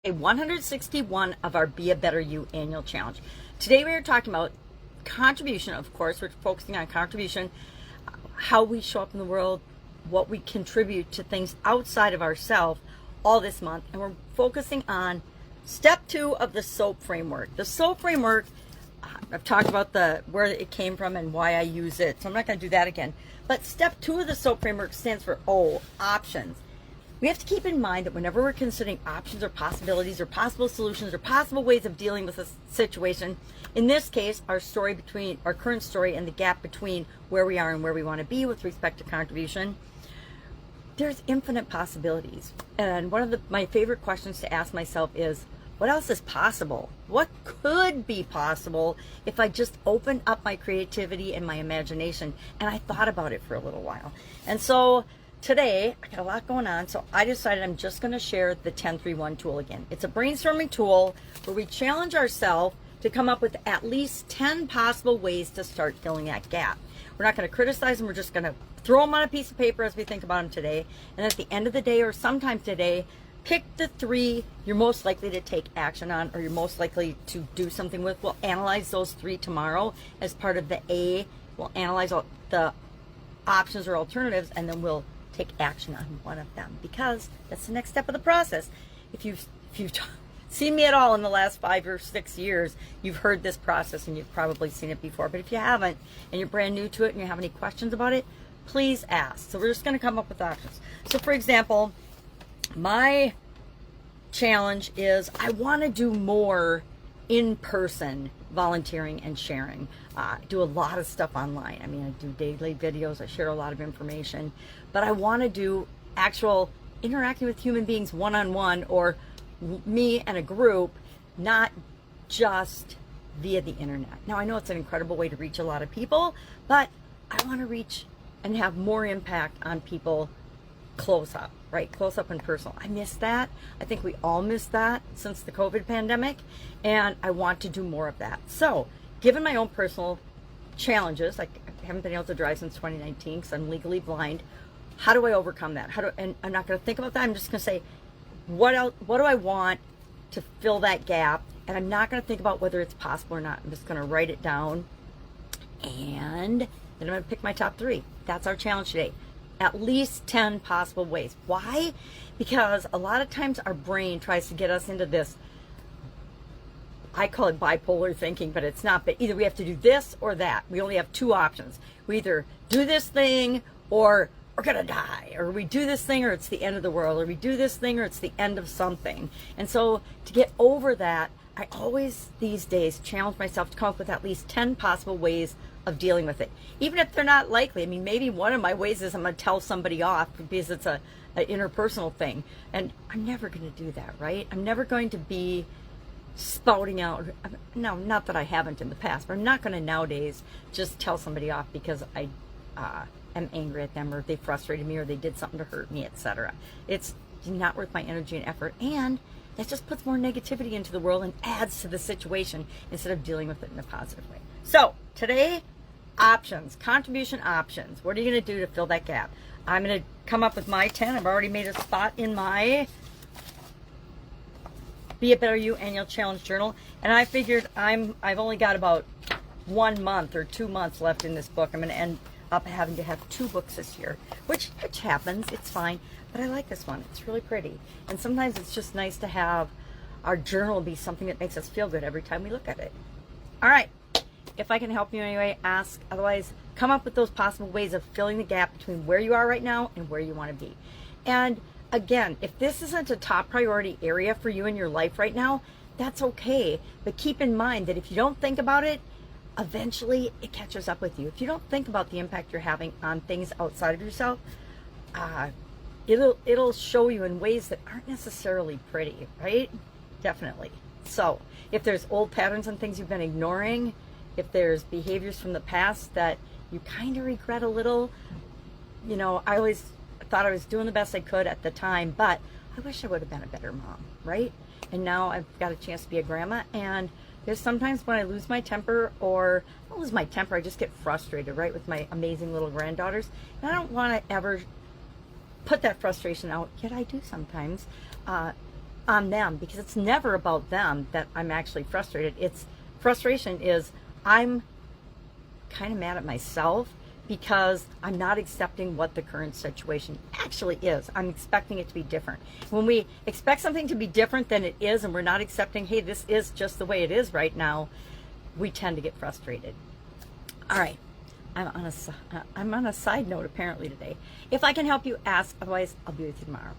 Day 161 of our Be a Better You annual challenge. Today we are talking about contribution. Of course, we're focusing on contribution, how we show up in the world, what we contribute to things outside of ourselves all this month. And we're focusing on step 2 of the SOAP framework. The SOAP framework, I've talked about where it came from and why I use it, so I'm not going to do that again. But step 2 of the SOAP framework stands for options. We have to keep in mind that whenever we're considering options or possibilities or possible solutions or possible ways of dealing with a situation, in this case, our current story and the gap between where we are and where we want to be with respect to contribution, there's infinite possibilities. And one of my favorite questions to ask myself is, what else is possible? What could be possible if I just opened up my creativity and my imagination and I thought about it for a little while? And so today, I got a lot going on, so I decided I'm just going to share the 10-3-1 tool again. It's a brainstorming tool where we challenge ourselves to come up with at least 10 possible ways to start filling that gap. We're not going to criticize them, we're just going to throw them on a piece of paper as we think about them today. And at the end of the day, or sometime today, pick the 3 you're most likely to take action on or you're most likely to do something with. We'll analyze those 3 tomorrow as part of the A. We'll analyze all the options or alternatives, and then we'll take action on one of them, because that's the next step of the process. If you've seen me at all in the last 5 or 6 years, you've heard this process and you've probably seen it before. But if you haven't and you're brand new to it and you have any questions about it, please ask. So we're just going to come up with options. So for example, my challenge is I want to do more in-person volunteering and sharing. I do a lot of stuff online. I mean, I do daily videos, I share a lot of information, but I want to do actual interacting with human beings one-on-one, or me and a group, not just via the internet. Now, I know it's an incredible way to reach a lot of people, but I want to reach and have more impact on people close up, right? Close up and personal. I miss that. I think we all miss that since the COVID pandemic, and I want to do more of that. So, given my own personal challenges, like I haven't been able to drive since 2019 because I'm legally blind, how do I overcome that? And I'm not going to think about that. I'm just going to say, what do I want to fill that gap? And I'm not going to think about whether it's possible or not. I'm just going to write it down, and then I'm going to pick my top 3. That's our challenge today. At least 10 possible ways. Why? Because a lot of times our brain tries to get us into this, I call it bipolar thinking, but it's not. But either we have to do this or that. We only have 2 options. We either do this thing or we're going to die. Or we do this thing or it's the end of the world. Or we do this thing or it's the end of something. And so to get over that, I always these days challenge myself to come up with at least 10 possible ways of dealing with it, even if they're not likely. I mean, maybe one of my ways is I'm going to tell somebody off because it's an interpersonal thing, and I'm never going to do that, right? I'm never going to be spouting out. No, not that I haven't in the past, but I'm not going to nowadays just tell somebody off because I am angry at them, or they frustrated me, or they did something to hurt me, etc. It's not worth my energy and effort, and that just puts more negativity into the world and adds to the situation instead of dealing with it in a positive way. So today, options, contribution options. What are you going to do to fill that gap? I'm going to come up with my 10. I've already made a spot in my Be a Better You annual challenge journal, and I figured I've only got about 1 month or 2 months left in this book. I'm going to end up having to have 2 books this year, which happens. It's fine, but I like this one. It's really pretty, and sometimes it's just nice to have our journal be something that makes us feel good every time we look at it. All right. If I can help you anyway, ask. Otherwise, come up with those possible ways of filling the gap between where you are right now and where you want to be. And again, if this isn't a top priority area for you in your life right now, that's okay. But keep in mind that if you don't think about it, eventually it catches up with you. If you don't think about the impact you're having on things outside of yourself, it'll show you in ways that aren't necessarily pretty, right? Definitely. So if there's old patterns and things you've been ignoring, if there's behaviors from the past that you kind of regret a little, you know, I always thought I was doing the best I could at the time, but I wish I would have been a better mom, right? And now I've got a chance to be a grandma, and there's sometimes when I lose my temper, or I don't lose my temper, I just get frustrated, right, with my amazing little granddaughters, and I don't want to ever put that frustration out, yet I do sometimes. on them, because it's never about them that I'm actually frustrated. It's frustration is I'm kind of mad at myself because I'm not accepting what the current situation actually is. I'm expecting it to be different. When we expect something to be different than it is, and we're not accepting, hey, this is just the way it is right now, we tend to get frustrated. All right, I'm on a side note apparently today. If I can help you, ask. Otherwise, I'll be with you tomorrow.